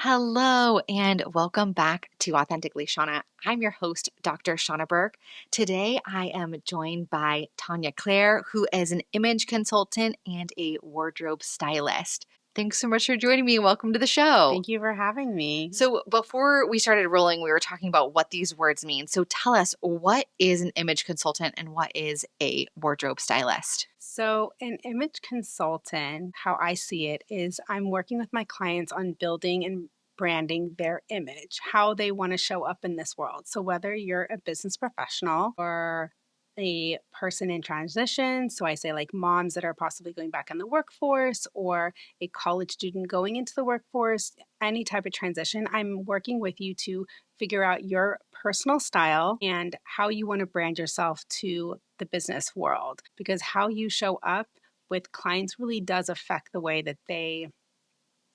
Hello and welcome back to Authentically Shawna. I'm your host, Dr. Shawna Burke. Today I am joined by Tanya Claire, who is an image consultant and a wardrobe stylist. Thanks so much for joining me. Welcome to the show. Thank you for having me. So before we started rolling, we were talking about what these words mean. So tell us, what is an image consultant and what is a wardrobe stylist? So, an image consultant, how I see it, is I'm working with my clients on building and branding their image, how they want to show up in this world. So, whether you're a business professional or a person in transition, so I say like moms that are possibly going back in the workforce or a college student going into the workforce, any type of transition, I'm working with you to figure out your personal style and how you want to brand yourself to the business world, because how you show up with clients really does affect the way that they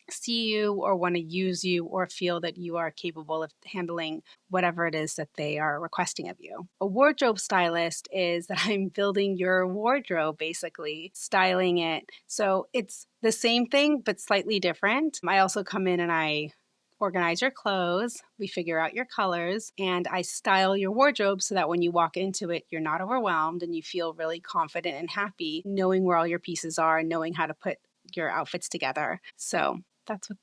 see you or want to use you or feel that you are capable of handling whatever it is that they are requesting of you. A wardrobe stylist is that I'm building your wardrobe, basically styling it. So it's the same thing, but slightly different. I also come in and I organize your clothes, we figure out your colors, and I style your wardrobe so that when you walk into it, you're not overwhelmed and you feel really confident and happy knowing where all your pieces are and knowing how to put your outfits together. So that's what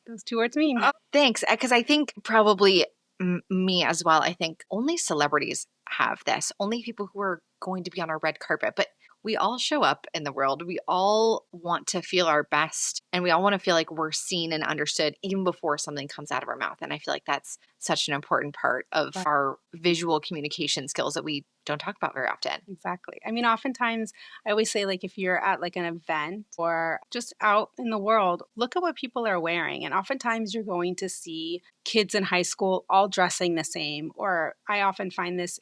those two words mean. Oh, thanks. Because I think probably me as well. I think only celebrities have this, only people who are going to be on a red carpet. But we all show up in the world. We all want to feel our best and we all want to feel like we're seen and understood even before something comes out of our mouth. And I feel like that's such an important part of our visual communication skills that we don't talk about very often. Exactly. I mean, oftentimes I always say, like, if you're at like an event or just out in the world, look at what people are wearing. And oftentimes you're going to see kids in high school all dressing the same. Or I often find this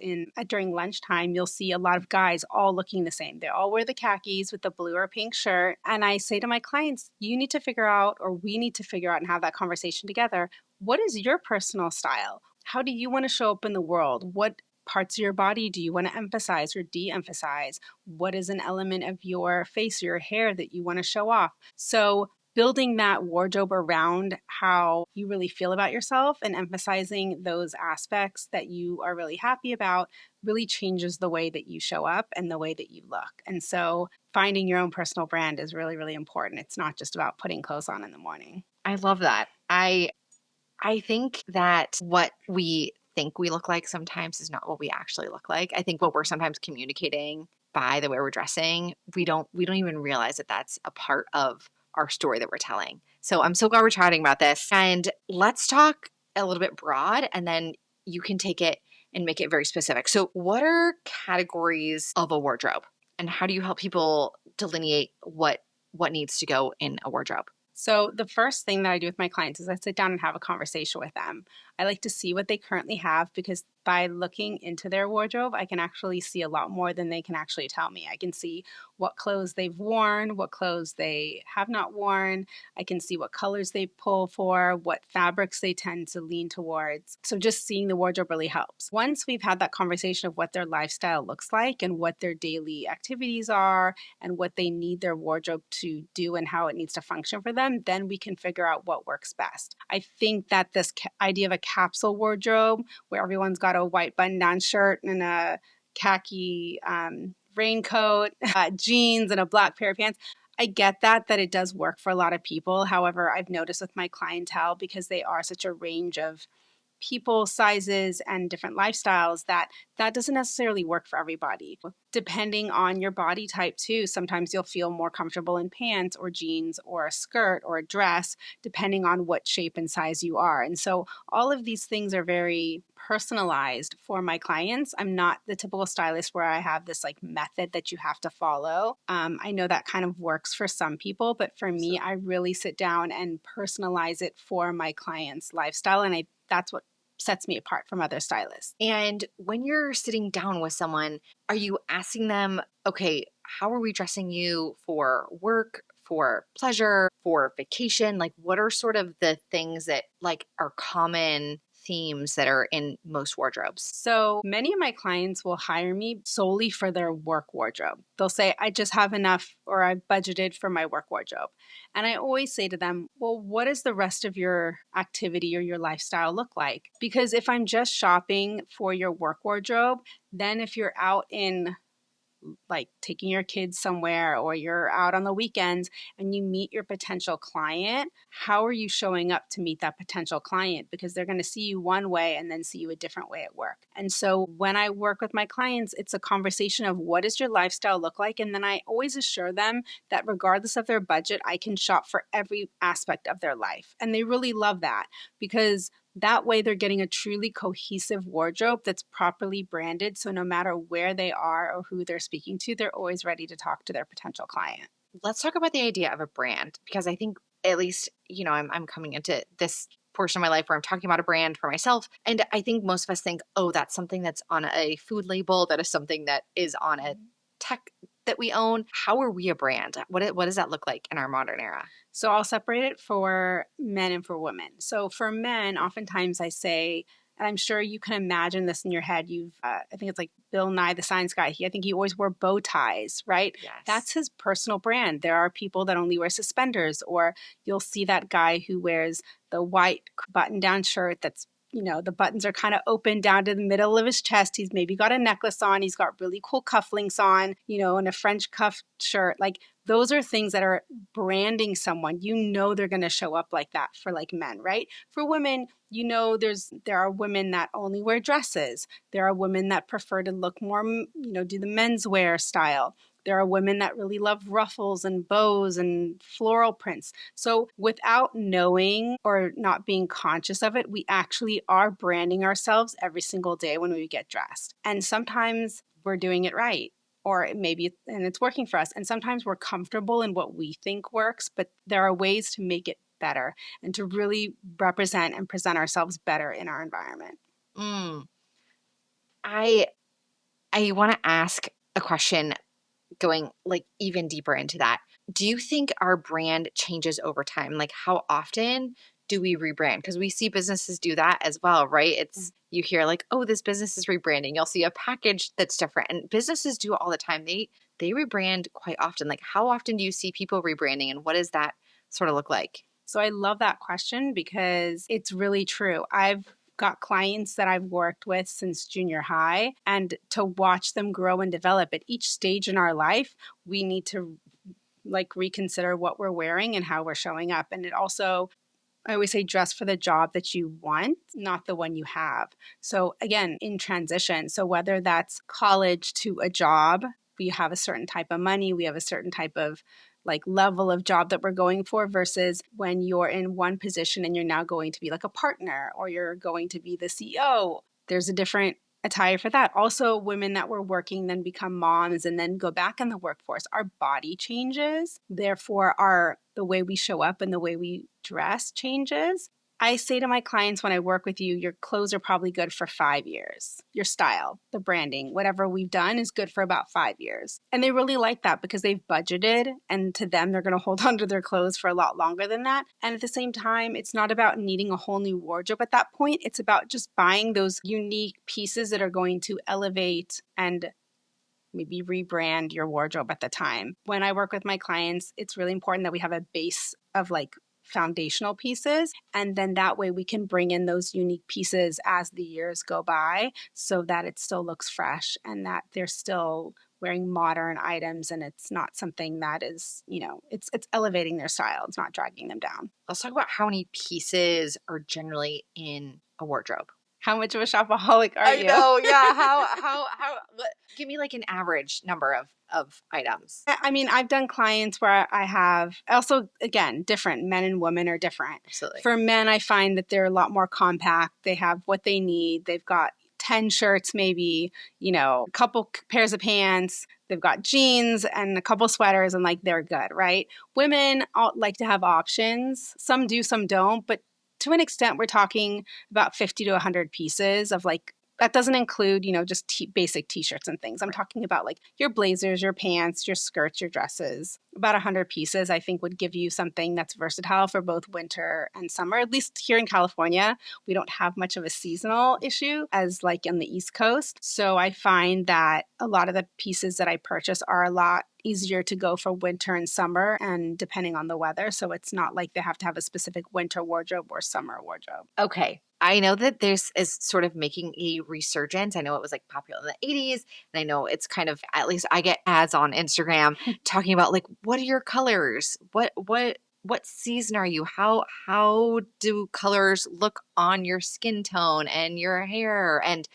during lunchtime, you'll see a lot of guys all looking the same. They all wear the khakis with the blue or pink shirt. And I say to my clients, you need to figure out, or we need to figure out and have that conversation together. What is your personal style? How do you want to show up in the world? What parts of your body do you want to emphasize or de-emphasize? What is an element of your face or your hair that you want to show off? So building that wardrobe around how you really feel about yourself and emphasizing those aspects that you are really happy about really changes the way that you show up and the way that you look. And so finding your own personal brand is really, really important. It's not just about putting clothes on in the morning. I love that. I think that what we think we look like sometimes is not what we actually look like. I think what we're sometimes communicating by the way we're dressing, we don't even realize that that's a part of our story that we're telling. So I'm so glad we're chatting about this. And let's talk a little bit broad and then you can take it and make it very specific. So what are categories of a wardrobe and how do you help people delineate what needs to go in a wardrobe? So the first thing that I do with my clients is I sit down and have a conversation with them. I like to see what they currently have because by looking into their wardrobe, I can actually see a lot more than they can actually tell me. I can see what clothes they've worn, what clothes they have not worn. I can see what colors they pull for, what fabrics they tend to lean towards. So just seeing the wardrobe really helps. Once we've had that conversation of what their lifestyle looks like and what their daily activities are and what they need their wardrobe to do and how it needs to function for them, then we can figure out what works best. I think that this idea of a capsule wardrobe where everyone's got a white button-down shirt and a khaki raincoat, jeans, and a black pair of pants. I get that it does work for a lot of people. However, I've noticed with my clientele, because they are such a range of people, sizes, and different lifestyles, that doesn't necessarily work for everybody. Depending on your body type too, sometimes you'll feel more comfortable in pants or jeans or a skirt or a dress, depending on what shape and size you are. And so all of these things are very personalized for my clients. I'm not the typical stylist where I have this like method that you have to follow. I know that kind of works for some people, but for me, I really sit down and personalize it for my client's lifestyle. And that's what sets me apart from other stylists. And when you're sitting down with someone, are you asking them, okay, how are we dressing you for work, for pleasure, for vacation? Like, what are sort of the things that like are common themes that are in most wardrobes? So many of my clients will hire me solely for their work wardrobe. They'll say, I just have enough or I've budgeted for my work wardrobe. And I always say to them, well, what does the rest of your activity or your lifestyle look like? Because if I'm just shopping for your work wardrobe, then if you're out in like taking your kids somewhere or you're out on the weekends and you meet your potential client, how are you showing up to meet that potential client? Because they're going to see you one way and then see you a different way at work. And so when I work with my clients, it's a conversation of what does your lifestyle look like? And then I always assure them that regardless of their budget, I can shop for every aspect of their life. And they really love that because that way they're getting a truly cohesive wardrobe that's properly branded. So no matter where they are or who they're speaking to, they're always ready to talk to their potential client. Let's talk about the idea of a brand, because I think at least, I'm coming into this portion of my life where I'm talking about a brand for myself. And I think most of us think, oh, that's something that's on a food label. That is something that is on a tech that we own. How are we a brand? What does that look like in our modern era? So I'll separate it for men and for women. So for men, oftentimes I say, and I'm sure you can imagine this in your head. I think it's like Bill Nye the Science Guy. I think he always wore bow ties, right? Yes. That's his personal brand. There are people that only wear suspenders, or you'll see that guy who wears the white button-down shirt that's, the buttons are kind of open down to the middle of his chest. He's maybe got a necklace on. He's got really cool cufflinks on, and a French cuff shirt. Like those are things that are branding someone. They're going to show up like that for like men, right? For women, there are women that only wear dresses. There are women that prefer to look more, do the menswear style. There are women that really love ruffles and bows and floral prints. So without knowing or not being conscious of it, we actually are branding ourselves every single day when we get dressed. And sometimes we're doing it right, or maybe it's working for us. And sometimes we're comfortable in what we think works, but there are ways to make it better and to really represent and present ourselves better in our environment. I want to ask a question going like even deeper into that. Do you think our brand changes over time? Like how often do we rebrand? Because we see businesses do that as well, right? You hear like, oh, this business is rebranding. You'll see a package that's different, and businesses do it all the time. They rebrand quite often. Like how often do you see people rebranding, and what does that sort of look like? So I love that question because it's really true. I've got clients that I've worked with since junior high, and to watch them grow and develop at each stage in our life, we need to reconsider what we're wearing and how we're showing up. And it also, I always say, dress for the job that you want, not the one you have. So again, in transition, so whether that's college to a job, we have a certain type of money, we have a certain type of level of job that we're going for, versus when you're in one position and you're now going to be like a partner or you're going to be the CEO. There's a different attire for that. Also, women that were working then become moms and then go back in the workforce. Our body changes. Therefore, the way we show up and the way we dress changes. I say to my clients when I work with you, your clothes are probably good for 5 years. Your style, the branding, whatever we've done is good for about 5 years. And they really like that because they've budgeted, and to them, they're going to hold on to their clothes for a lot longer than that. And at the same time, it's not about needing a whole new wardrobe at that point. It's about just buying those unique pieces that are going to elevate and maybe rebrand your wardrobe at the time. When I work with my clients, it's really important that we have a base of foundational pieces, and then that way we can bring in those unique pieces as the years go by so that it still looks fresh and that they're still wearing modern items, and it's not something that is, it's elevating their style. It's not dragging them down. Let's talk about how many pieces are generally in a wardrobe. How much of a shopaholic are you? I know, yeah. How give me an average number of items. I mean, I've done clients where I have also, again, different men and women are different. Absolutely. For men, I find that they're a lot more compact. They have what they need. They've got 10 shirts, maybe, a couple pairs of pants. They've got jeans and a couple sweaters, and they're good, right? Women like to have options. Some do, some don't, but to an extent, we're talking about 50 to 100 pieces of that doesn't include, just basic t-shirts and things. I'm talking about like your blazers, your pants, your skirts, your dresses. About 100 pieces, I think, would give you something that's versatile for both winter and summer. At least here in California, we don't have much of a seasonal issue as like on the East Coast. So I find that a lot of the pieces that I purchase are a lot easier to go for winter and summer and depending on the weather. So it's not like they have to have a specific winter wardrobe or summer wardrobe. Okay. I know that this is sort of making a resurgence. I know it was like popular in the 80s, and I know it's kind of, at least I get ads on Instagram talking about like, what are your colors? What season are you? How do colors look on your skin tone and your hair? And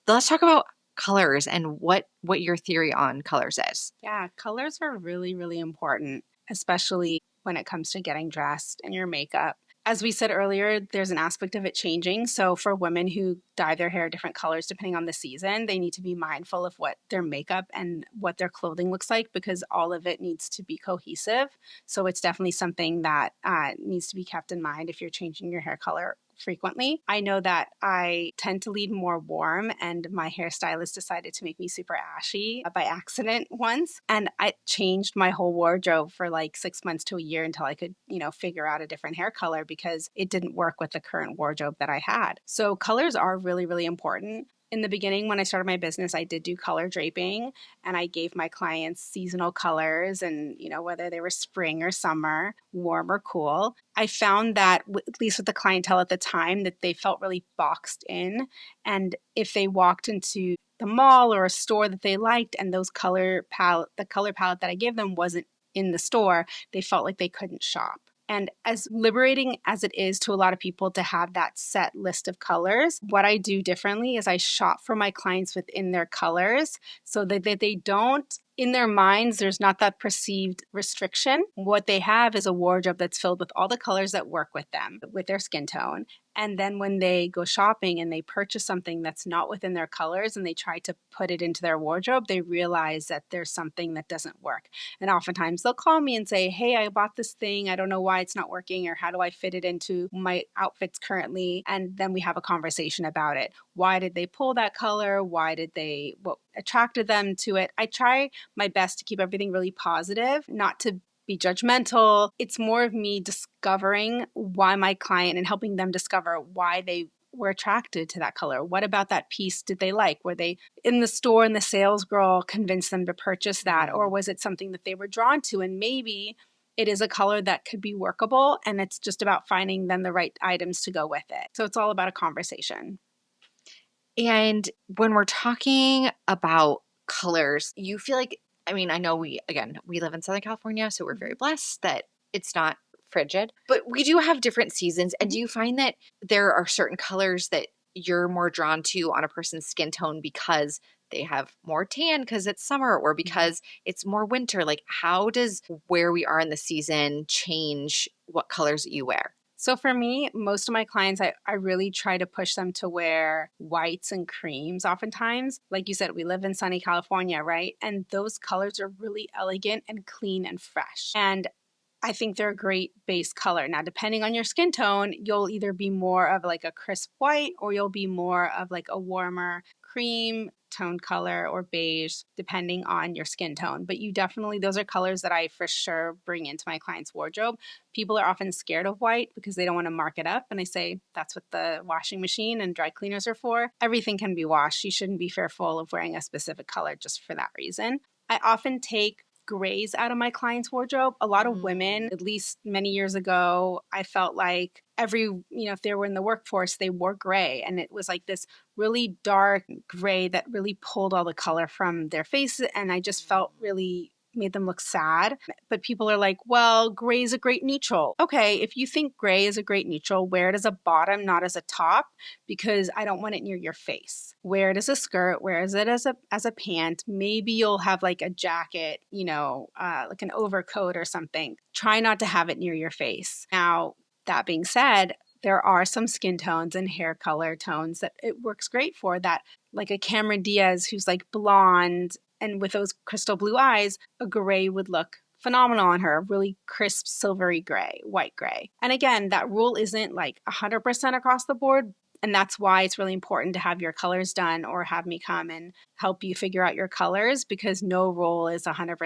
let's talk about colors and what your theory on colors is. Yeah, colors are really, really important, especially when it comes to getting dressed and your makeup. As we said earlier, there's an aspect of it changing. So for women who dye their hair different colors depending on the season, they need to be mindful of what their makeup and what their clothing looks like because all of it needs to be cohesive. So it's definitely something that needs to be kept in mind if you're changing your hair color frequently. I know that I tend to lead more warm, and my hairstylist decided to make me super ashy by accident once. And I changed my whole wardrobe for like 6 months to a year until I could, figure out a different hair color because it didn't work with the current wardrobe that I had. So colors are really, really important. In the beginning, when I started my business, I did do color draping and I gave my clients seasonal colors and, whether they were spring or summer, warm or cool. I found that, at least with the clientele at the time, that they felt really boxed in. And if they walked into the mall or a store that they liked and the color palette that I gave them wasn't in the store, they felt like they couldn't shop. And as liberating as it is to a lot of people to have that set list of colors, what I do differently is I shop for my clients within their colors so that they don't, in their minds, there's not that perceived restriction. What they have is a wardrobe that's filled with all the colors that work with them, with their skin tone. And then when they go shopping and they purchase something that's not within their colors and they try to put it into their wardrobe, they realize that there's something that doesn't work. And oftentimes they'll call me and say, hey, I bought this thing. I don't know why it's not working, or how do I fit it into my outfits currently? And then we have a conversation about it. Why did they pull that color? What attracted them to it? I try my best to keep everything really positive, not to be judgmental. It's more of me discovering why my client and helping them discover why they were attracted to that color. What about that piece did they like? Were they in the store and the sales girl convinced them to purchase that? Or was it something that they were drawn to? And maybe it is a color that could be workable, and it's just about finding then the right items to go with it. So it's all about a conversation. And when we're talking about colors, you feel like, I know we live in Southern California, so we're very blessed that it's not frigid, but we do have different seasons. And do you find that there are certain colors that you're more drawn to on a person's skin tone because they have more tan because it's summer or because it's more winter? Like, how does where we are in the season change what colors that you wear? So for me, most of my clients, I really try to push them to wear whites and creams oftentimes. Like you said, we live in sunny California, right? And those colors are really elegant and clean and fresh. And I think they're a great base color. Now, depending on your skin tone, you'll either be more of like a crisp white or you'll be more of like a warmer cream tone color or beige, depending on your skin tone. But those are colors that I for sure bring into my client's wardrobe. People are often scared of white because they don't want to mark it up. And I say, that's what the washing machine and dry cleaners are for. Everything can be washed. You shouldn't be fearful of wearing a specific color just for that reason. I often take grays out of my client's wardrobe. A lot of women, at least many years ago, I felt like if they were in the workforce, they wore gray. And it was like this really dark gray that really pulled all the color from their faces. And I just felt really made them look sad. But people are like, well, gray is a great neutral. Okay, if you think gray is a great neutral, wear it as a bottom, not as a top, because I don't want it near your face. Wear it as a skirt, wear it as a pant. Maybe you'll have like a jacket, like an overcoat or something. Try not to have it near your face. Now, that being said, there are some skin tones and hair color tones that it works great for, that like a Cameron Diaz who's like blonde and with those crystal blue eyes, a gray would look phenomenal on her, really crisp, silvery gray, white gray. And again, that rule isn't like 100% across the board. And that's why it's really important to have your colors done or have me come and help you figure out your colors, because no roll is 100%.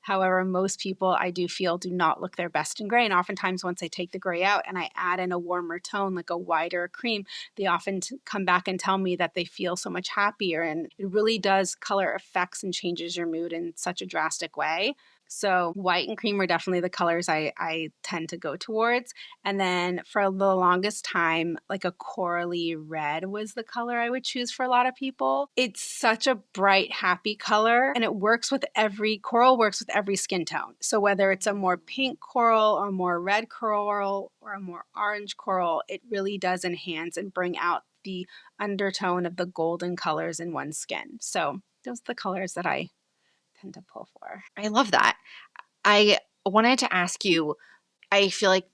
However, most people I do feel do not look their best in gray. And oftentimes once I take the gray out and I add in a warmer tone, like a whiter cream, they often come back and tell me that they feel so much happier. And it really does, color affects and changes your mood in such a drastic way. So white and cream are definitely the colors I tend to go towards. And then for the longest time, like a corally red was the color I would choose for a lot of people. It's such a bright, happy color, and it works with coral works with every skin tone. So whether it's a more pink coral or more red coral or a more orange coral, it really does enhance and bring out the undertone of the golden colors in one's skin. So those are the colors that I tend to pull for. I love that. I wanted to ask you, I feel like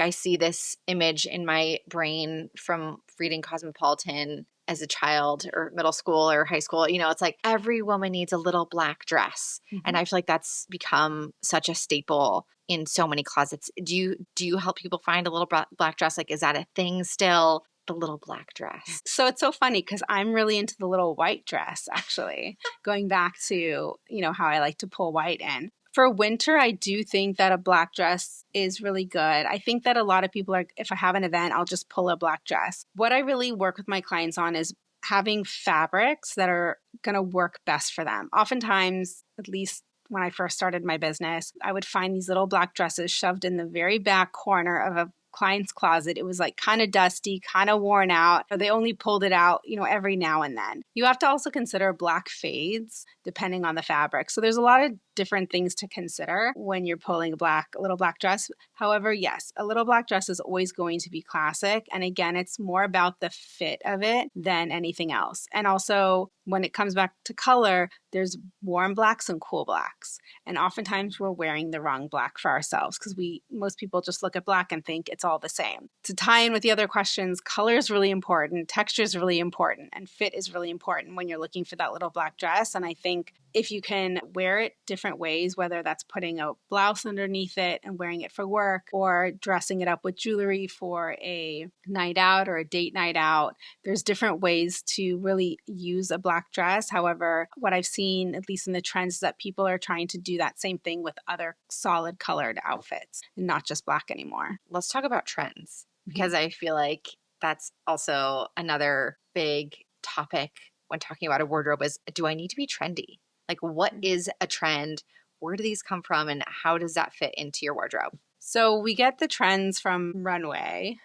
I see this image in my brain from reading Cosmopolitan as a child or middle school or high school. You know, it's like every woman needs a little black dress. And I feel like that's become such a staple in so many closets. Do you help people find a little black dress? Like, is that a thing still? The little black dress. So it's so funny because I'm really into the little white dress, actually, going back to, how I like to pull white in. For winter, I do think that a black dress is really good. I think that a lot of people if I have an event, I'll just pull a black dress. What I really work with my clients on is having fabrics that are going to work best for them. Oftentimes, at least when I first started my business, I would find these little black dresses shoved in the very back corner of a client's closet. It was like kind of dusty, kind of worn out. They only pulled it out, every now and then. You have to also consider black fades depending on the fabric. So there's a lot of different things to consider when you're pulling a little black dress. However, yes, a little black dress is always going to be classic. And again, it's more about the fit of it than anything else. And also when it comes back to color, there's warm blacks and cool blacks. And oftentimes we're wearing the wrong black for ourselves because most people just look at black and think it's all the same. To tie in with the other questions, color is really important, texture is really important, and fit is really important when you're looking for that little black dress. And I think if you can wear it different ways, whether that's putting a blouse underneath it and wearing it for work or dressing it up with jewelry for a night out or a date night out, there's different ways to really use a black dress. However, what I've seen, at least in the trends, is that people are trying to do that same thing with other solid colored outfits and not just black anymore. Let's talk about trends, because I feel like that's also another big topic when talking about a wardrobe is, do I need to be trendy? Like, what is a trend? Where do these come from? And how does that fit into your wardrobe? So we get the trends from runway,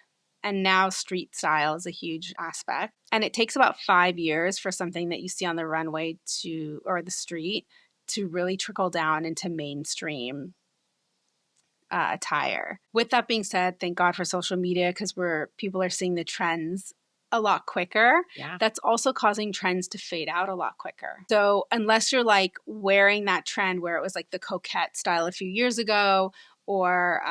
and now street style is a huge aspect. And it takes about 5 years for something that you see on the runway or the street to really trickle down into mainstream attire. With that being said, thank God for social media, because people are seeing the trends a lot quicker. Yeah. That's also causing trends to fade out a lot quicker. So unless you're like wearing that trend where it was like the coquette style a few years ago, or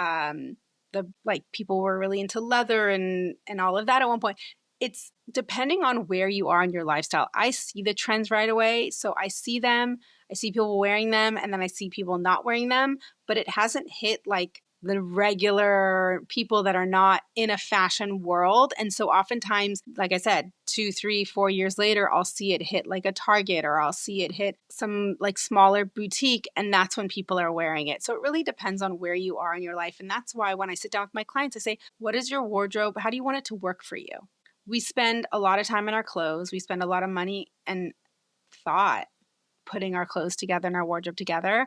people were really into leather and all of that at one point, it's depending on where you are in your lifestyle. I see the trends right away. So I see them, I see people wearing them, and then I see people not wearing them, but it hasn't hit like the regular people that are not in a fashion world. And so oftentimes, like I said, 2, 3, 4 years later, I'll see it hit like a Target, or I'll see it hit some like smaller boutique. And that's when people are wearing it. So it really depends on where you are in your life. And that's why when I sit down with my clients, I say, what is your wardrobe? How do you want it to work for you? We spend a lot of time in our clothes. We spend a lot of money and thought putting our clothes together and our wardrobe together.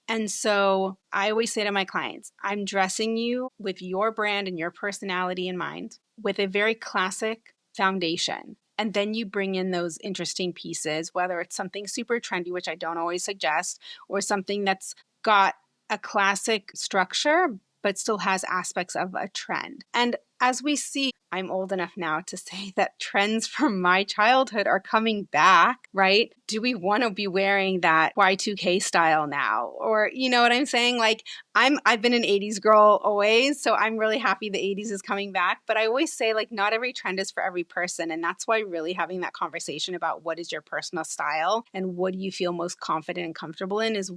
And so I always say to my clients, I'm dressing you with your brand and your personality in mind, with a very classic foundation. And then you bring in those interesting pieces, whether it's something super trendy, which I don't always suggest, or something that's got a classic structure, but still has aspects of a trend. And as we see, I'm old enough now to say that trends from my childhood are coming back, right? Do we want to be wearing that Y2K style now? Or, you know what I'm saying? Like, I've been an 80s girl always, so I'm really happy the 80s is coming back. But I always say, like, not every trend is for every person. And that's why really having that conversation about what is your personal style and what do you feel most confident and comfortable in is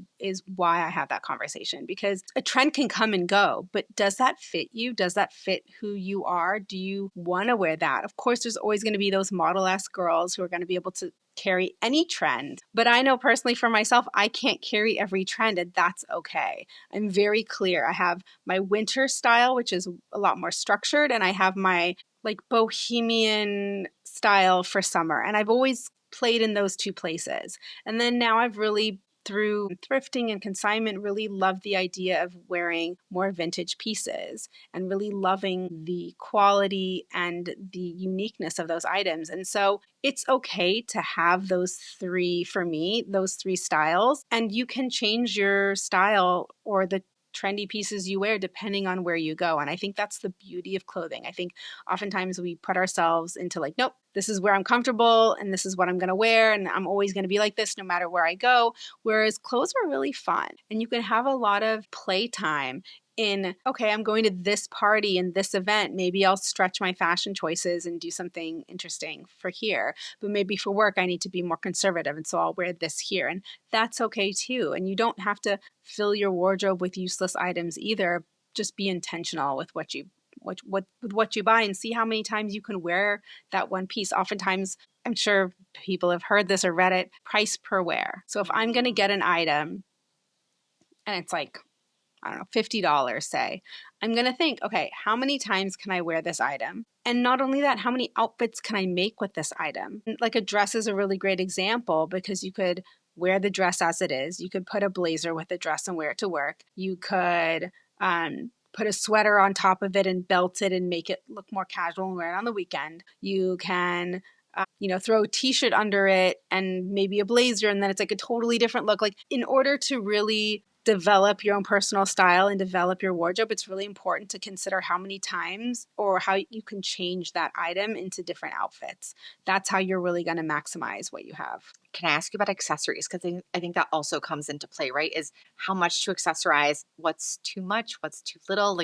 why I have that conversation. Because a trend can come and go, but does that fit you? Does that fit who you you are, do you want to wear that? Of course, there's always going to be those model-esque girls who are going to be able to carry any trend. But I know personally for myself, I can't carry every trend, and that's okay. I'm very clear. I have my winter style, which is a lot more structured, and I have my like bohemian style for summer. And I've always played in those two places. And then now I've really, through thrifting and consignment, really loved the idea of wearing more vintage pieces and really loving the quality and the uniqueness of those items. And so it's okay to have those three, for me, those three styles, and you can change your style or the trendy pieces you wear depending on where you go. And I think that's the beauty of clothing. I think oftentimes we put ourselves into like, nope, this is where I'm comfortable and this is what I'm going to wear and I'm always going to be like this no matter where I go. Whereas clothes are really fun and you can have a lot of playtime in, okay, I'm going to this party and this event. Maybe I'll stretch my fashion choices and do something interesting for here. But maybe for work, I need to be more conservative. And so I'll wear this here. And that's okay too. And you don't have to fill your wardrobe with useless items either. Just be intentional with what you buy and see how many times you can wear that one piece. Oftentimes, I'm sure people have heard this or read it, price per wear. So if I'm going to get an item and it's like, I don't know, $50, say, I'm going to think, okay, how many times can I wear this item? And not only that, how many outfits can I make with this item? Like a dress is a really great example because you could wear the dress as it is. You could put a blazer with the dress and wear it to work. You could put a sweater on top of it and belt it and make it look more casual and wear it on the weekend. You can throw a t-shirt under it and maybe a blazer, and then it's like a totally different look. Like in order to really develop your own personal style and develop your wardrobe, it's really important to consider how many times or how you can change that item into different outfits. That's how you're really going to maximize what you have. Can I ask you about accessories? Because I think that also comes into play, right? Is how much to accessorize, what's too much, what's too little,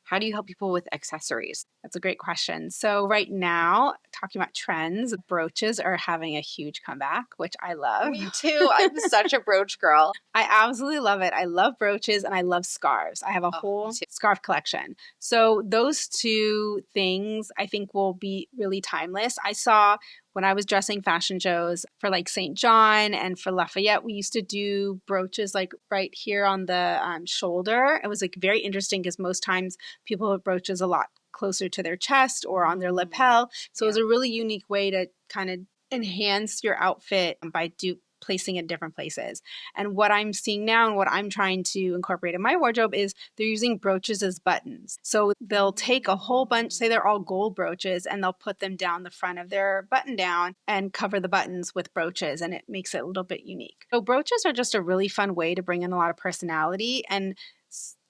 how do you help people with accessories? That's a great question. So right now, talking about trends, brooches are having a huge comeback, which I love. Me too. I'm such a brooch girl. I absolutely love it. I love brooches and I love scarves. I have a whole scarf collection. So those two things I think will be really timeless. I saw when I was dressing fashion shows for like St. John and for Lafayette, we used to do brooches like right here on the shoulder. It was like very interesting because most times people have brooches a lot closer to their chest or on their lapel. So it was a really unique way to kind of enhance your outfit by placing it in different places. And what I'm seeing now and what I'm trying to incorporate in my wardrobe is they're using brooches as buttons. So they'll take a whole bunch, say they're all gold brooches, and they'll put them down the front of their button down and cover the buttons with brooches, and it makes it a little bit unique. So brooches are just a really fun way to bring in a lot of personality. And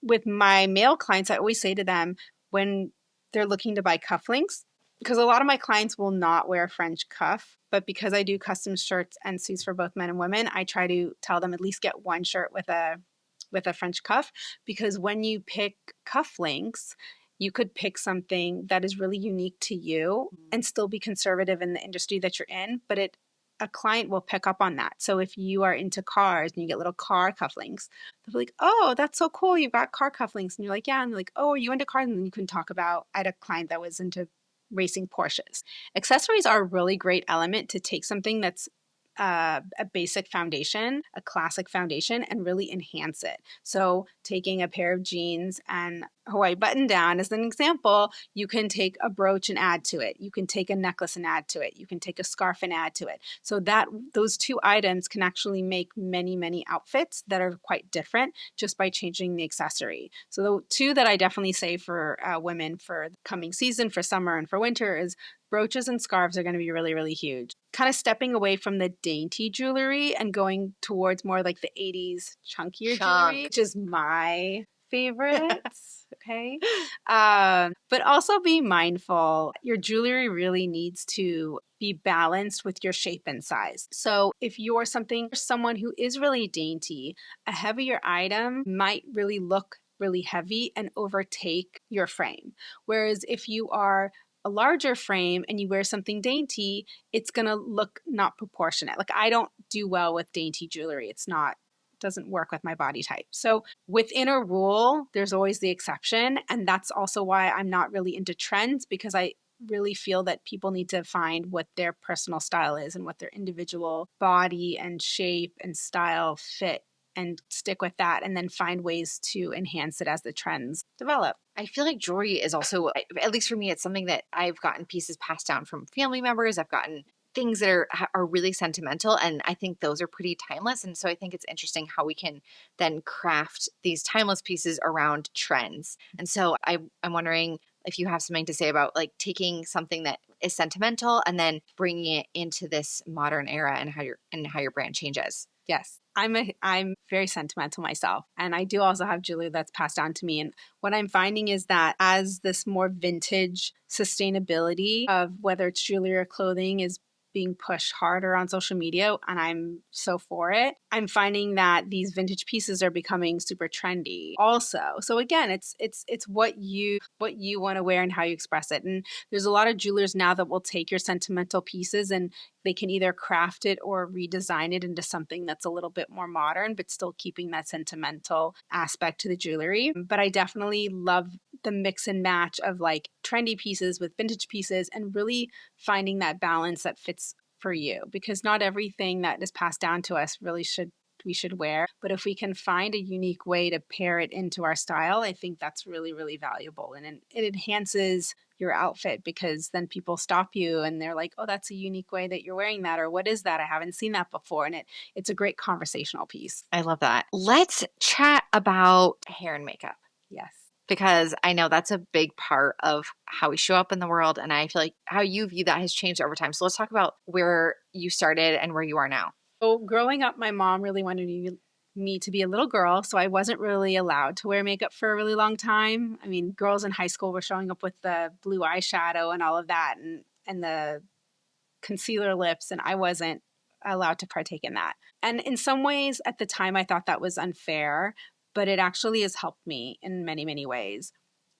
with my male clients, I always say to them when they're looking to buy cufflinks, because a lot of my clients will not wear French cuff, but because I do custom shirts and suits for both men and women, I try to tell them at least get one shirt with a French cuff, because when you pick cufflinks, you could pick something that is really unique to you and still be conservative in the industry that you're in, but a client will pick up on that. So if you are into cars and you get little car cufflinks, they'll be like, oh, that's so cool. You've got car cufflinks. And you're like, yeah. And they're like, oh, are you into cars? And then you can talk about, I had a client that was into racing Porsches. Accessories are a really great element to take something that's a basic foundation, a classic foundation, and really enhance it. So taking a pair of jeans and Hawaii button down as an example, you can take a brooch and add to it. You can take a necklace and add to it. You can take a scarf and add to it. So that those two items can actually make many, many outfits that are quite different just by changing the accessory. So the two that I definitely say for women for the coming season, for summer and for winter, is brooches and scarves are going to be really, really huge. Kind of stepping away from the dainty jewelry and going towards more like the 80s chunkier jewelry, which is my favorites. Okay. But also be mindful. Your jewelry really needs to be balanced with your shape and size. So if you're someone who is really dainty, a heavier item might really look really heavy and overtake your frame. Whereas if you are a larger frame and you wear something dainty, it's going to look not proportionate. Like I don't do well with dainty jewelry. It's not doesn't work with my body type. So within a rule, there's always the exception. And that's also why I'm not really into trends, because I really feel that people need to find what their personal style is and what their individual body and shape and style fit and stick with that, and then find ways to enhance it as the trends develop. I feel like jewelry is also, at least for me, it's something that I've gotten pieces passed down from family members. I've gotten things that are really sentimental, and I think those are pretty timeless. And so I think it's interesting how we can then craft these timeless pieces around trends. And so I'm wondering if you have something to say about like taking something that is sentimental and then bringing it into this modern era, and how your brand changes. Yes, I'm very sentimental myself, and I do also have jewelry that's passed down to me. And what I'm finding is that as this more vintage sustainability of whether it's jewelry or clothing is being pushed harder on social media, and I'm so for it, I'm finding that these vintage pieces are becoming super trendy also. So again, it's what you want to wear and how you express it. And there's a lot of jewelers now that will take your sentimental pieces and they can either craft it or redesign it into something that's a little bit more modern, but still keeping that sentimental aspect to the jewelry. But I definitely love the mix and match of like trendy pieces with vintage pieces, and really finding that balance that fits for you, because not everything that is passed down to us really we should wear. But if we can find a unique way to pair it into our style, I think that's really, really valuable. And it enhances your outfit, because then people stop you and they're like, oh, that's a unique way that you're wearing that. Or what is that? I haven't seen that before. And it's a great conversational piece. I love that. Let's chat about hair and makeup, Yes. because I know that's a big part of how we show up in the world. And I feel like how you view that has changed over time. So let's talk about where you started and where you are now. So growing up, my mom really wanted me to be a little girl, so I wasn't really allowed to wear makeup for a really long time. I mean, girls in high school were showing up with the blue eyeshadow and all of that, and the concealer lips, and I wasn't allowed to partake in that. And in some ways, at the time, I thought that was unfair, but it actually has helped me in many, many ways,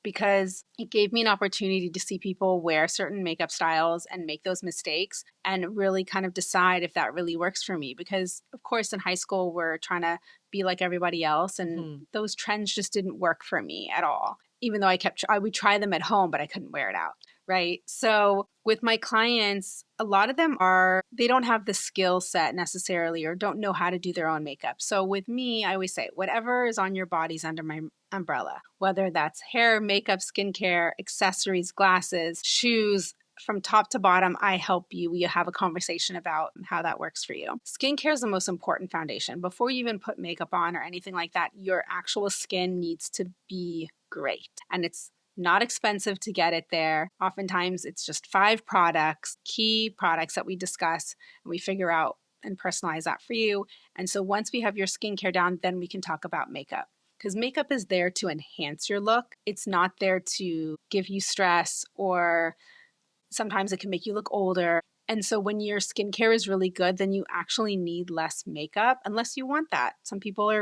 because it gave me an opportunity to see people wear certain makeup styles and make those mistakes and really kind of decide if that really works for me. Because, of course, in high school, we're trying to be like everybody else, and those trends just didn't work for me at all. Even though I would try them at home, but I couldn't wear it out. Right. So with my clients, a lot of them they don't have the skill set necessarily, or don't know how to do their own makeup. So with me, I always say, whatever is on your body's under my umbrella, whether that's hair, makeup, skincare, accessories, glasses, shoes, from top to bottom, I help you. We have a conversation about how that works for you. Skincare is the most important foundation. Before you even put makeup on or anything like that, your actual skin needs to be great. And it's not expensive to get it there. Oftentimes, it's just 5 products, key products that we discuss, and we figure out and personalize that for you. And so once we have your skincare down, then we can talk about makeup. Because makeup is there to enhance your look. It's not there to give you stress, or sometimes it can make you look older. And so when your skincare is really good, then you actually need less makeup, unless you want that. Some people they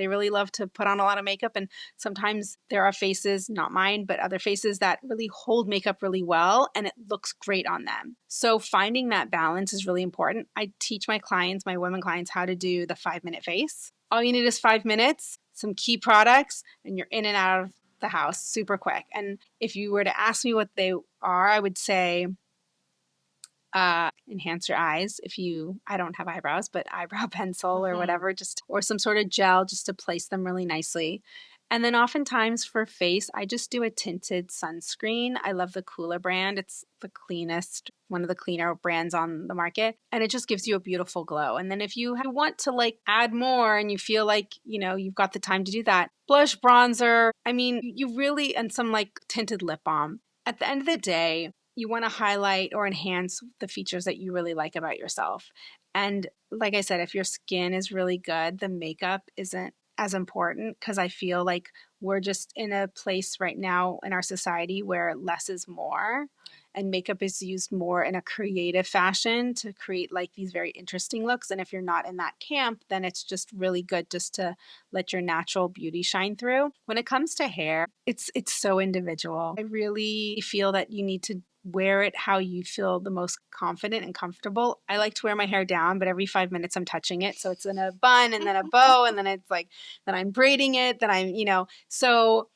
really love to put on a lot of makeup. And sometimes there are faces, not mine, but other faces that really hold makeup really well and it looks great on them. So finding that balance is really important. I teach my clients, my women clients, how to do the 5-minute face. All you need is 5 minutes, some key products, and you're in and out of the house super quick. And if you were to ask me what they are, I would say enhance your eyes. I don't have eyebrows, but eyebrow pencil or whatever, or some sort of gel just to place them really nicely. And then oftentimes for face, I just do a tinted sunscreen. I love the Cooler brand. It's the cleanest, one of the cleaner brands on the market. And it just gives you a beautiful glow. And then if you want to like add more and you feel like, you've got the time to do that, blush, bronzer, you really, and some like tinted lip balm. At the end of the day, you want to highlight or enhance the features that you really like about yourself. And like I said, if your skin is really good, the makeup isn't as important, because I feel like we're just in a place right now in our society where less is more, and makeup is used more in a creative fashion to create like these very interesting looks. And if you're not in that camp, then it's just really good just to let your natural beauty shine through. When it comes to hair, it's so individual. I really feel that you need to wear it how you feel the most confident and comfortable. I like to wear my hair down, but every 5 minutes I'm touching it. So it's in a bun and then a bow, and then it's like, then I'm braiding it, then so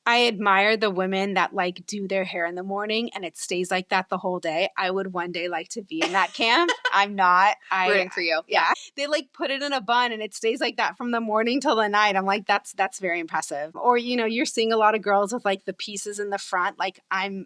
I admire the women that like do their hair in the morning and it stays like that the whole day. I would one day like to be in that camp. I'm not. Rooting for you. Yeah. They like put it in a bun and it stays like that from the morning till the night. I'm like, that's very impressive. Or, you're seeing a lot of girls with like the pieces in the front. Like I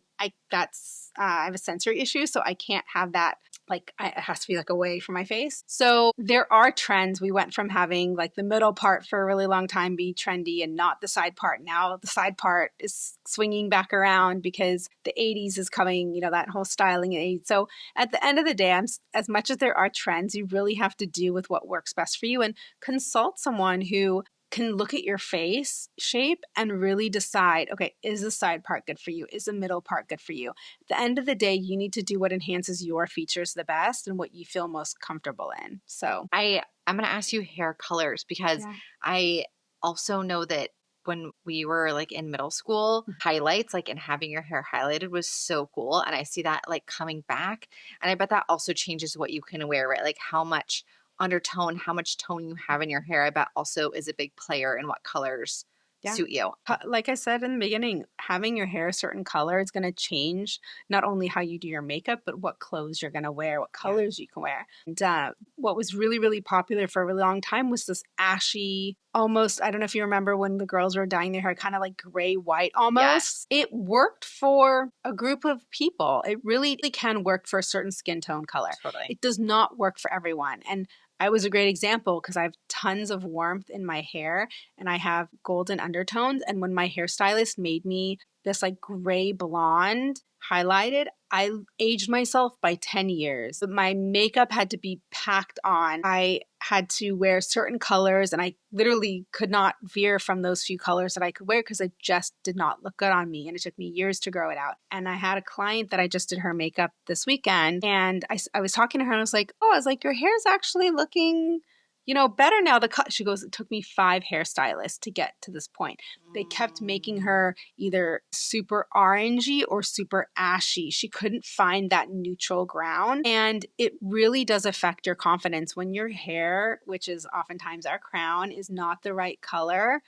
have a sensory issue, so I can't have that. Like it has to be like away from my face. So there are trends. We went from having like the middle part for a really long time be trendy and not the side part. Now the side part is swinging back around because the 80s is coming, that whole styling in the 80s. So at the end of the day, as much as there are trends, you really have to do with what works best for you and consult someone who can look at your face shape and really decide, okay, is the side part good for you? Is the middle part good for you? At the end of the day, you need to do what enhances your features the best and what you feel most comfortable in. So I'm going to ask you hair colors because I also know that when we were like in middle school, highlights, like, and having your hair highlighted was so cool. And I see that like coming back. And I bet that also changes what you can wear, right? Like how much undertone, how much tone you have in your hair, I bet also is a big player in what colors suit you. Like I said in the beginning, having your hair a certain color is going to change not only how you do your makeup, but what clothes you're going to wear, what colors you can wear. And what was really, really popular for a really long time was this ashy, almost, I don't know if you remember when the girls were dyeing their hair kind of like gray white almost. It worked for a group of people. It really can work for a certain skin tone color. Totally. It does not work for everyone. And I was a great example because I have tons of warmth in my hair and I have golden undertones. And when my hairstylist made me this like gray blonde highlighted, I aged myself by 10 years. My makeup had to be packed on. I had to wear certain colors and I literally could not veer from those few colors that I could wear because it just did not look good on me. And it took me years to grow it out. And I had a client that I just did her makeup this weekend and I was talking to her and I was like, your hair's actually looking better now. She goes, it took me 5 hairstylists to get to this point. They kept making her either super orangey or super ashy. She couldn't find that neutral ground. And it really does affect your confidence when your hair, which is oftentimes our crown, is not the right color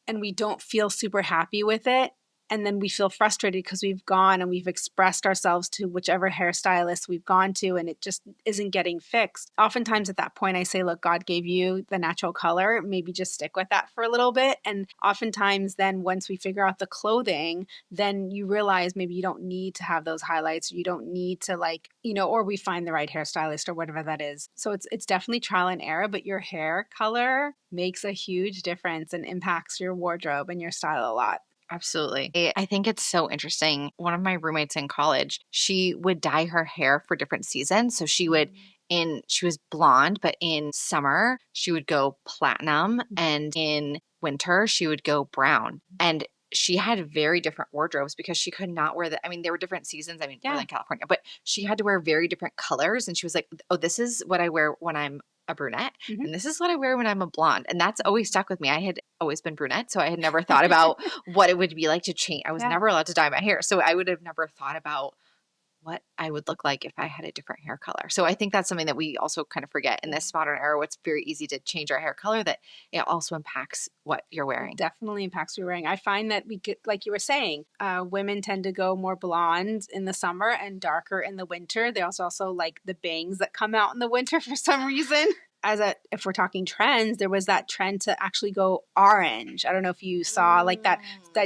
and we don't feel super happy with it. And then we feel frustrated because we've gone and we've expressed ourselves to whichever hairstylist we've gone to and it just isn't getting fixed. Oftentimes at that point, I say, look, God gave you the natural color. Maybe just stick with that for a little bit. And oftentimes then once we figure out the clothing, then you realize maybe you don't need to have those highlights. You don't need to or we find the right hairstylist or whatever that is. So it's definitely trial and error, but your hair color makes a huge difference and impacts your wardrobe and your style a lot. Absolutely. I think it's so interesting. One of my roommates in college, she would dye her hair for different seasons. So she would she was blonde, but in summer she would go platinum and in winter she would go brown. And she had very different wardrobes because she could not wear there were different seasons. We're in California, but she had to wear very different colors. And she was like, oh, this is what I wear when I'm a brunette. And this is what I wear when I'm a blonde. And that's always stuck with me. I had always been brunette, so I had never thought about what it would be like to change. I was never allowed to dye my hair. So I would have never thought about what I would look like if I had a different hair color. So I think that's something that we also kind of forget in this modern era. It's very easy to change our hair color, that it also impacts what you're wearing. It definitely impacts what you're wearing. I find that we get, like you were saying, women tend to go more blonde in the summer and darker in the winter. They also like the bangs that come out in the winter for some reason. If we're talking trends, there was that trend to actually go orange. I don't know if you saw like that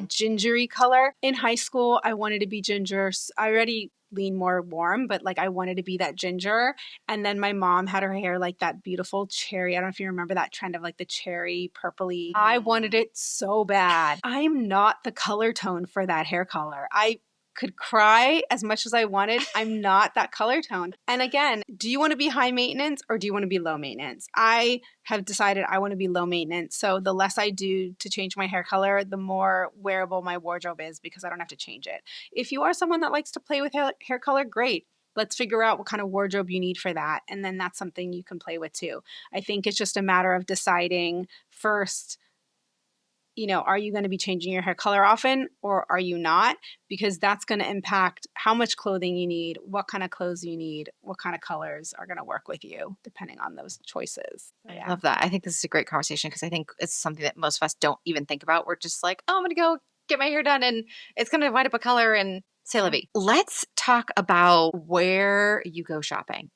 gingery color. In high school, I wanted to be ginger. I already lean more warm, but like I wanted to be that ginger. And then my mom had her hair like that beautiful cherry. I don't know if you remember that trend of like the cherry purpley. I wanted it so bad. I'm not the color tone for that hair color. I could cry as much as I wanted. I'm not that color tone. And again, do you want to be high maintenance or do you want to be low maintenance? I have decided I want to be low maintenance. So the less I do to change my hair color, the more wearable my wardrobe is because I don't have to change it. If you are someone that likes to play with hair color, great. Let's figure out what kind of wardrobe you need for that. And then that's something you can play with too. I think it's just a matter of deciding first, are you going to be changing your hair color often or are you not? Because that's going to impact how much clothing you need, what kind of clothes you need, what kind of colors are going to work with you, depending on those choices. So, I yeah. love that. I think this is a great conversation because I think it's something that most of us don't even think about. We're just like, oh, I'm going to go get my hair done and it's going to wind up a color and say la vie. Let's talk about where you go shopping.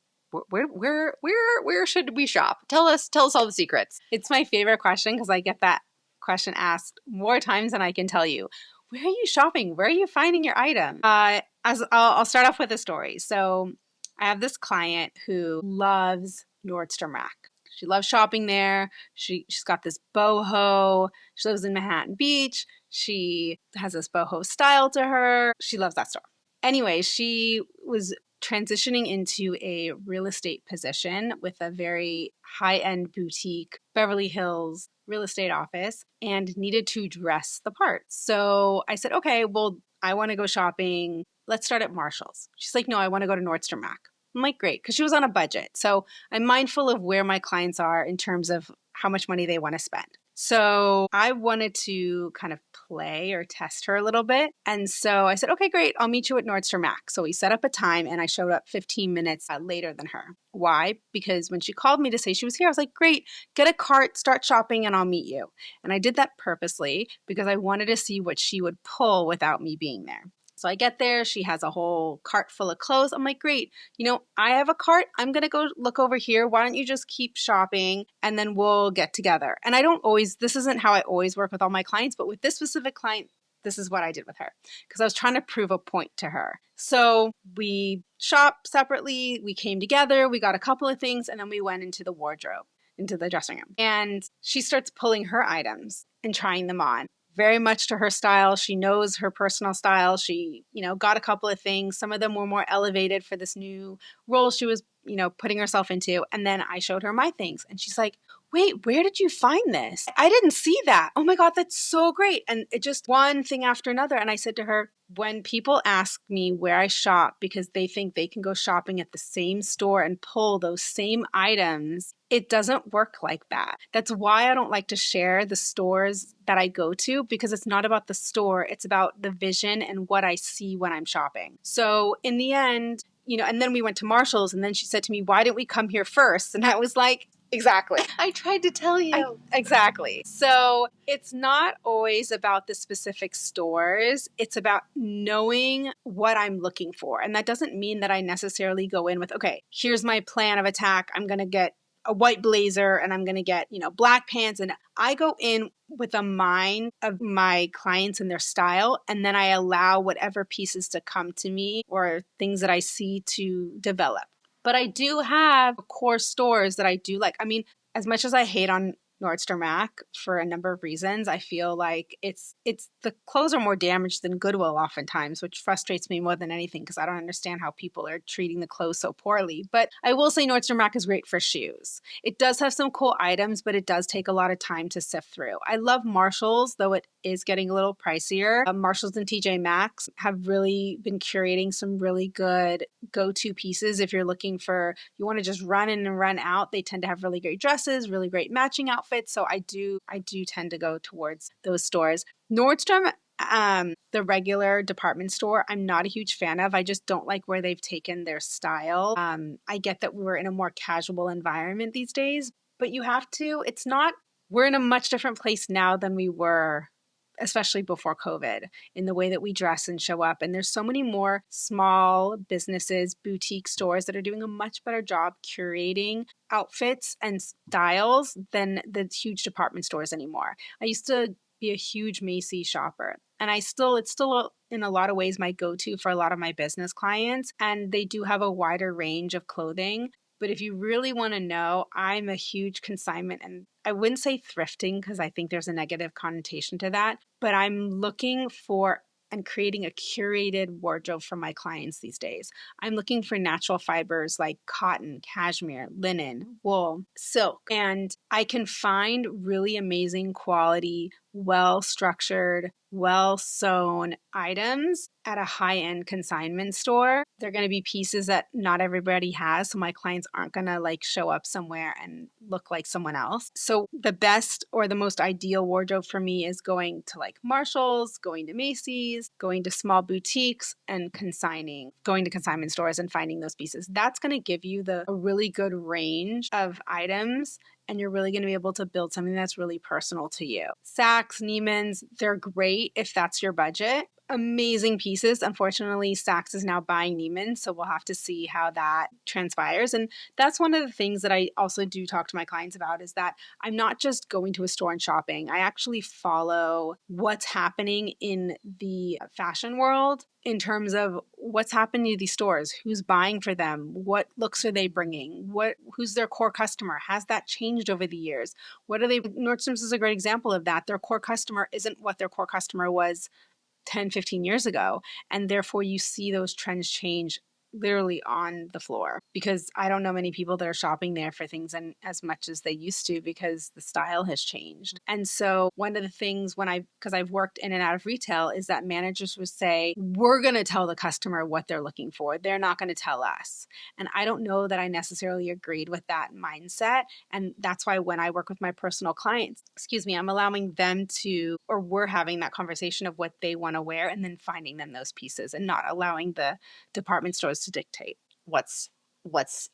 Where should we shop? Tell us all the secrets. It's my favorite question because I get that question asked more times than I can tell you. Where are you shopping? Where are you finding your item? I'll start off with a story. So I have this client who loves Nordstrom Rack. She loves shopping there. She's got this boho. She lives in Manhattan Beach. She has this boho style to her. She loves that store. Anyway, she was transitioning into a real estate position with a very high-end boutique, Beverly Hills real estate office, and needed to dress the part. So I said, okay, well, I want to go shopping. Let's start at Marshall's. She's like, no, I want to go to Nordstrom Rack. I'm like, great, because she was on a budget. So I'm mindful of where my clients are in terms of how much money they want to spend. So I wanted to kind of play or test her a little bit. And so I said, okay, great, I'll meet you at Nordstrom Rack. So we set up a time and I showed up 15 minutes later than her. Why? Because when she called me to say she was here, I was like, great, get a cart, start shopping, and I'll meet you. And I did that purposely because I wanted to see what she would pull without me being there. So I get there, she has a whole cart full of clothes. I'm like, great, I have a cart. I'm going to go look over here. Why don't you just keep shopping and then we'll get together? And this isn't how I always work with all my clients, but with this specific client, this is what I did with her because I was trying to prove a point to her. So we shopped separately. We came together. We got a couple of things and then we went into the wardrobe, into the dressing room. And she starts pulling her items and trying them on. Very much to her style. She knows her personal style. She, got a couple of things. Some of them were more elevated for this new role she was, putting herself into. And then I showed her my things and she's like, wait, where did you find this? I didn't see that. Oh my God, that's so great. And it just one thing after another. And I said to her, when people ask me where I shop because they think they can go shopping at the same store and pull those same items, it doesn't work like that. That's why I don't like to share the stores that I go to because it's not about the store. It's about the vision and what I see when I'm shopping. So in the end, and then we went to Marshall's and then she said to me, why didn't we come here first? And I was like, exactly. I tried to tell you. Exactly. So it's not always about the specific stores. It's about knowing what I'm looking for. And that doesn't mean that I necessarily go in with, okay, here's my plan of attack. I'm going to get a white blazer and I'm going to get, black pants. And I go in with a mind of my clients and their style. And then I allow whatever pieces to come to me or things that I see to develop. But I do have core stores that I do like. I mean, as much as I hate on Nordstrom Rack for a number of reasons, I feel like it's the clothes are more damaged than Goodwill oftentimes, which frustrates me more than anything because I don't understand how people are treating the clothes so poorly. But I will say Nordstrom Rack is great for shoes. It does have some cool items, but it does take a lot of time to sift through. I love Marshall's, though it is getting a little pricier. Marshalls and TJ Maxx have really been curating some really good go-to pieces. If you're looking for, you want to just run in and run out, they tend to have really great dresses, really great matching outfits. So I do tend to go towards those stores. Nordstrom, the regular department store, I'm not a huge fan of. I just don't like where they've taken their style. I get that we're in a more casual environment these days, but we're in a much different place now than we were, especially before COVID, in the way that we dress and show up. And there's so many more small businesses, boutique stores that are doing a much better job curating outfits and styles than the huge department stores anymore. I used to be a huge Macy's shopper. And it's still in a lot of ways my go-to for a lot of my business clients. And they do have a wider range of clothing. But if you really want to know, I'm a huge consignment, and I wouldn't say thrifting because I think there's a negative connotation to that, but I'm looking for and creating a curated wardrobe for my clients these days. I'm looking for natural fibers like cotton, cashmere, linen, wool, silk, and I can find really amazing quality, well-structured well sewn items at a high-end consignment store. They're going to be pieces that not everybody has, so my clients aren't going to like show up somewhere and look like someone else. So the best or the most ideal wardrobe for me is going to like Marshall's, going to Macy's, going to small boutiques, and going to consignment stores and finding those pieces. That's going to give you a really good range of items, and you're really going to be able to build something that's really personal to you. Saks, Neiman's, they're great if that's your budget. Amazing pieces. Unfortunately, Saks is now buying Neiman's, so we'll have to see how that transpires. And that's one of the things that I also do talk to my clients about, is that I'm not just going to a store and shopping. I actually follow what's happening in the fashion world in terms of what's happening to these stores, who's buying for them, what looks are they bringing, who's their core customer, has that changed over the years, Nordstrom's is a great example of that. Their core customer isn't what their core customer was 10, 15 years ago, and therefore you see those trends change literally on the floor, because I don't know many people that are shopping there for things and as much as they used to, because the style has changed. And so one of the things because I've worked in and out of retail, is that managers would say, we're going to tell the customer what they're looking for. They're not going to tell us. And I don't know that I necessarily agreed with that mindset. And that's why when I work with my personal clients, I'm allowing them or we're having that conversation of what they want to wear, and then finding them those pieces, and not allowing the department stores to dictate what's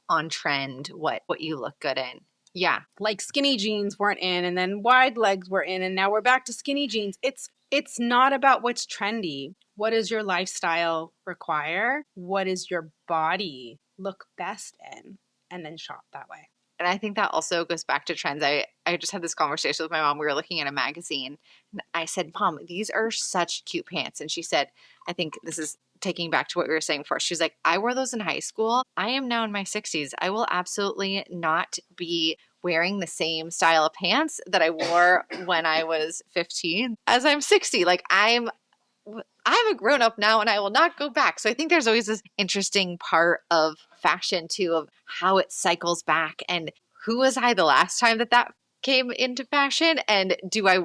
on trend, what you look good in. Yeah. Like skinny jeans weren't in, and then wide legs were in, and now we're back to skinny jeans. It's not about what's trendy. What does your lifestyle require? What does your body look best in? And then shop that way. And I think that also goes back to trends. I just had this conversation with my mom. We were looking at a magazine, and I said, Mom, these are such cute pants. And she said, I think this is taking back to what we were saying before. She was like, I wore those in high school. I am now in my 60s. I will absolutely not be wearing the same style of pants that I wore when I was 15 as I'm 60. Like I'm a grown up now, and I will not go back. So I think there's always this interesting part of fashion too, of how it cycles back, and who was I the last time that came into fashion, and do I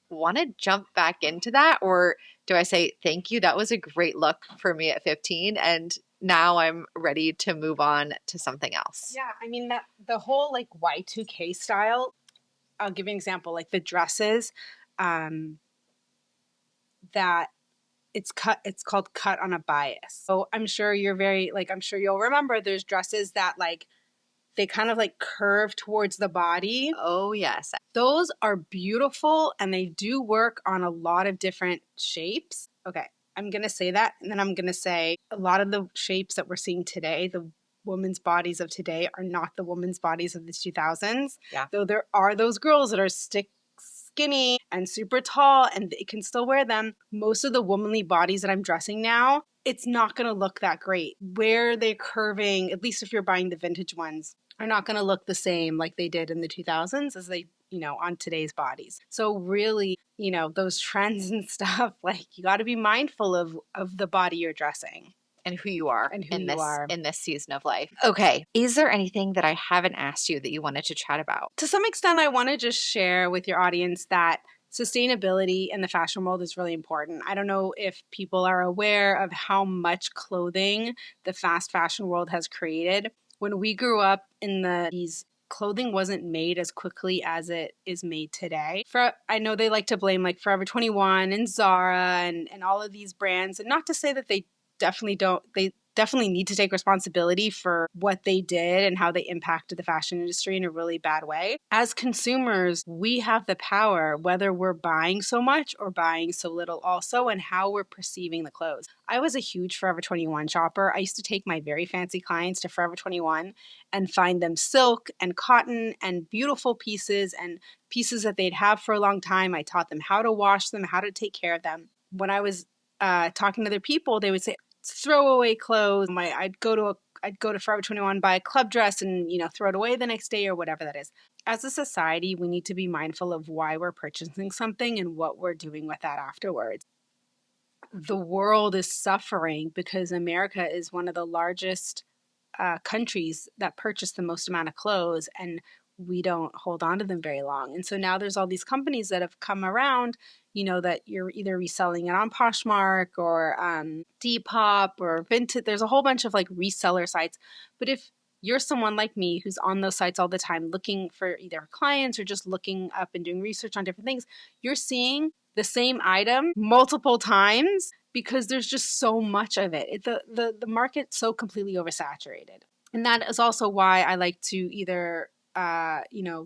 want to jump back into that, or do I say thank you, that was a great look for me at 15, and now I'm ready to move on to something else. Yeah, I mean, that the whole like Y2K style, I'll give you an example, like the dresses that it's called cut on a bias. So I'm sure I'm sure you'll remember there's dresses that like they kind of like curve towards the body. Oh yes. Those are beautiful, and they do work on a lot of different shapes. Okay, I'm going to say that, and then I'm going to say a lot of the shapes that we're seeing today, the women's bodies of today, are not the women's bodies of the 2000s. Yeah. Though there are those girls that are skinny and super tall, and they can still wear them. Most of the womanly bodies that I'm dressing now, it's not going to look that great. Where they're curving, at least if you're buying the vintage ones, are not going to look the same like they did in the 2000s as they, on today's bodies. So really, those trends and stuff, like you got to be mindful of the body you're dressing. And who you are in this season of life. Okay. Is there anything that I haven't asked you that you wanted to chat about? To some extent, I want to just share with your audience that sustainability in the fashion world is really important. I don't know if people are aware of how much clothing the fast fashion world has created. When we grew up in the 80s, clothing wasn't made as quickly as it is made today. I know they like to blame like Forever 21 and Zara and all of these brands, and not to say that they definitely need to take responsibility for what they did and how they impacted the fashion industry in a really bad way. As consumers, we have the power, whether we're buying so much or buying so little also, and how we're perceiving the clothes. I was a huge Forever 21 shopper. I used to take my very fancy clients to Forever 21 and find them silk and cotton and beautiful pieces and pieces that they'd have for a long time. I taught them how to wash them, how to take care of them. When I was talking to other people, they would say, throwaway clothes. I'd go to Forever 21, buy a club dress, and throw it away the next day or whatever that is. As a society, we need to be mindful of why we're purchasing something and what we're doing with that afterwards. The world is suffering because America is one of the largest countries that purchase the most amount of clothes, and we don't hold on to them very long. And so now there's all these companies that have come around, that you're either reselling it on Poshmark or Depop or Vinted. There's a whole bunch of like reseller sites. But if you're someone like me who's on those sites all the time looking for either clients or just looking up and doing research on different things, you're seeing the same item multiple times because there's just so much of it. The market's so completely oversaturated. And that is also why I like to either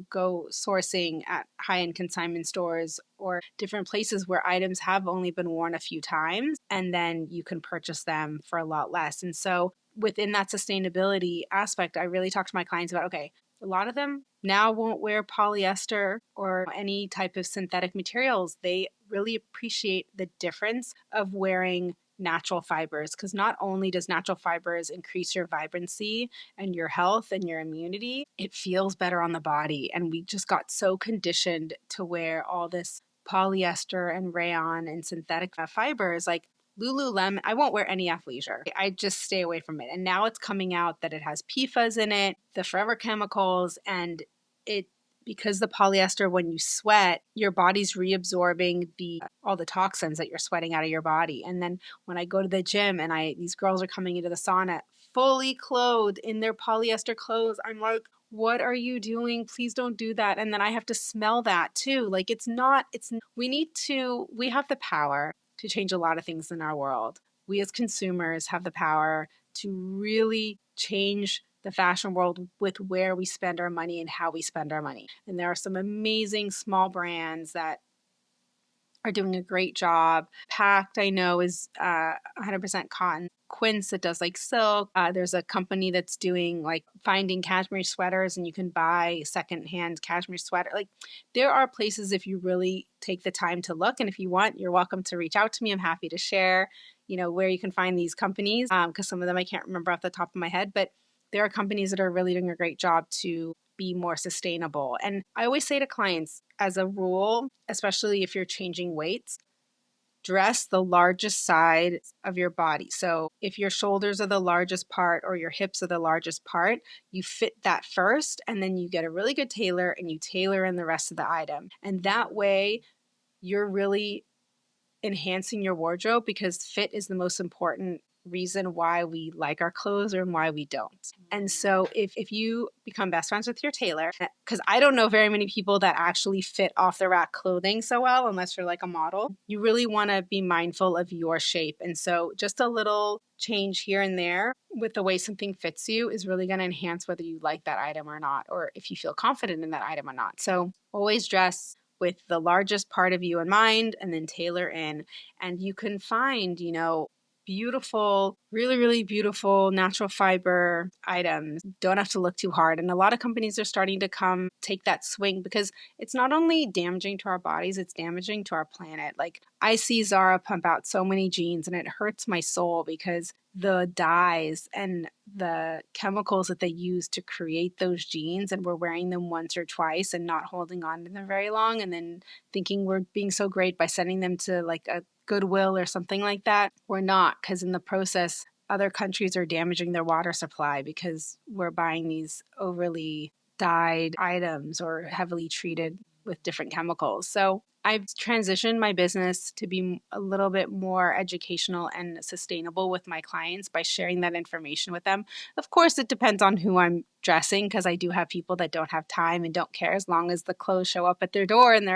go sourcing at high-end consignment stores or different places where items have only been worn a few times, and then you can purchase them for a lot less. And so within that sustainability aspect, I really talk to my clients about, okay, a lot of them now won't wear polyester or any type of synthetic materials. They really appreciate the difference of wearing natural fibers, because not only does natural fibers increase your vibrancy and your health and your immunity, it feels better on the body. And we just got so conditioned to wear all this polyester and rayon and synthetic fibers. Like Lululemon, I won't wear any athleisure. I just stay away from it. And now it's coming out that it has PFAS in it, the forever chemicals, and because the polyester, when you sweat, your body's reabsorbing all the toxins that you're sweating out of your body. And then when I go to the gym and these girls are coming into the sauna fully clothed in their polyester clothes, I'm like, what are you doing? Please don't do that. And then I have to smell that too. Like we have the power to change a lot of things in our world. We as consumers have the power to really change the fashion world with where we spend our money and how we spend our money. And there are some amazing small brands that are doing a great job. Pact, I know, is 100% cotton. Quince that does like silk. There's a company that's doing like finding cashmere sweaters, and you can buy secondhand cashmere sweater. Like there are places if you really take the time to look, and if you want, you're welcome to reach out to me. I'm happy to share, where you can find these companies, because some of them I can't remember off the top of my head, but there are companies that are really doing a great job to be more sustainable. And I always say to clients, as a rule, especially if you're changing weights, dress the largest side of your body. So if your shoulders are the largest part or your hips are the largest part, you fit that first, and then you get a really good tailor and you tailor in the rest of the item. And that way you're really enhancing your wardrobe, because fit is the most important reason why we like our clothes or why we don't. And so if you become best friends with your tailor, because I don't know very many people that actually fit off the rack clothing so well, unless you're like a model, you really want to be mindful of your shape. And so just a little change here and there with the way something fits you is really going to enhance whether you like that item or not, or if you feel confident in that item or not. So always dress with the largest part of you in mind, and then tailor in. And you can find, beautiful, really, really beautiful natural fiber items. Don't have to look too hard. And a lot of companies are starting to take that swing, because it's not only damaging to our bodies, it's damaging to our planet. Like I see Zara pump out so many jeans, and it hurts my soul because the dyes and the chemicals that they use to create those jeans, and we're wearing them once or twice and not holding on to them very long, and then thinking we're being so great by sending them to like a Goodwill or something like that. We're not, because in the process, other countries are damaging their water supply because we're buying these overly dyed items or heavily treated with different chemicals. So I've transitioned my business to be a little bit more educational and sustainable with my clients by sharing that information with them. Of course, it depends on who I'm dressing, because I do have people that don't have time and don't care. As long as the clothes show up at their door and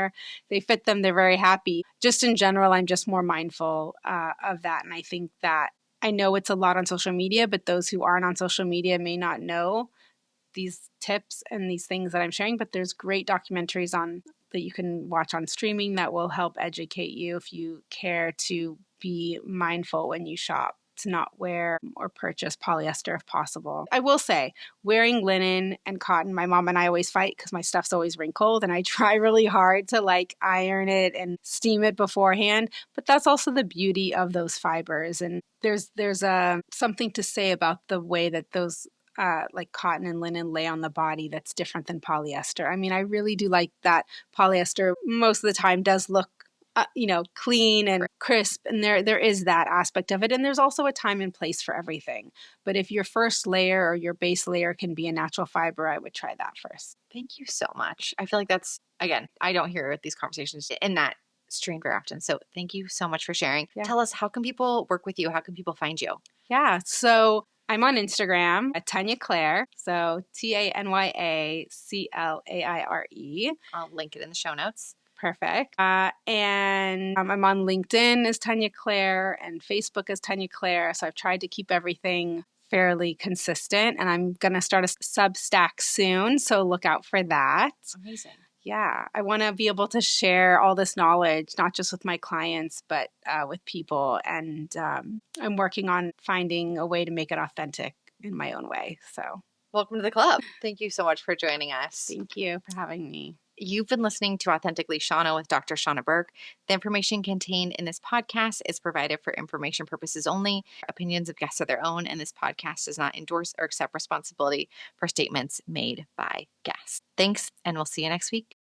they fit them, they're very happy. Just in general, I'm just more mindful of that. And I think that I know it's a lot on social media, but those who aren't on social media may not know these tips and these things that I'm sharing. But there's great documentaries that you can watch on streaming that will help educate you if you care to be mindful when you shop, to not wear or purchase polyester if possible. I will say, wearing linen and cotton, my mom and I always fight because my stuff's always wrinkled, and I try really hard to like iron it and steam it beforehand. But that's also the beauty of those fibers. And there's something to say about the way that those like cotton and linen lay on the body that's different than polyester. I mean, I really do like that polyester most of the time does look clean and crisp. And there is that aspect of it. And there's also a time and place for everything. But if your first layer or your base layer can be a natural fiber, I would try that first. Thank you so much. I feel like that's, again, I don't hear these conversations in that stream very often. So thank you so much for sharing. Yeah. Tell us, how can people work with you? How can people find you? Yeah. So I'm on Instagram at Tanya Claire. So TanyAClaire. I'll link it in the show notes. Perfect. And I'm on LinkedIn as Tanya Claire and Facebook as Tanya Claire. So I've tried to keep everything fairly consistent, and I'm going to start a Substack soon. So look out for that. Amazing. Yeah, I want to be able to share all this knowledge, not just with my clients, but with people. And I'm working on finding a way to make it authentic in my own way. So welcome to the club. Thank you so much for joining us. Thank you for having me. You've been listening to Authentically Shawna with Dr. Shawna Burke. The information contained in this podcast is provided for information purposes only. Opinions of guests are their own, and this podcast does not endorse or accept responsibility for statements made by guests. Thanks, and we'll see you next week.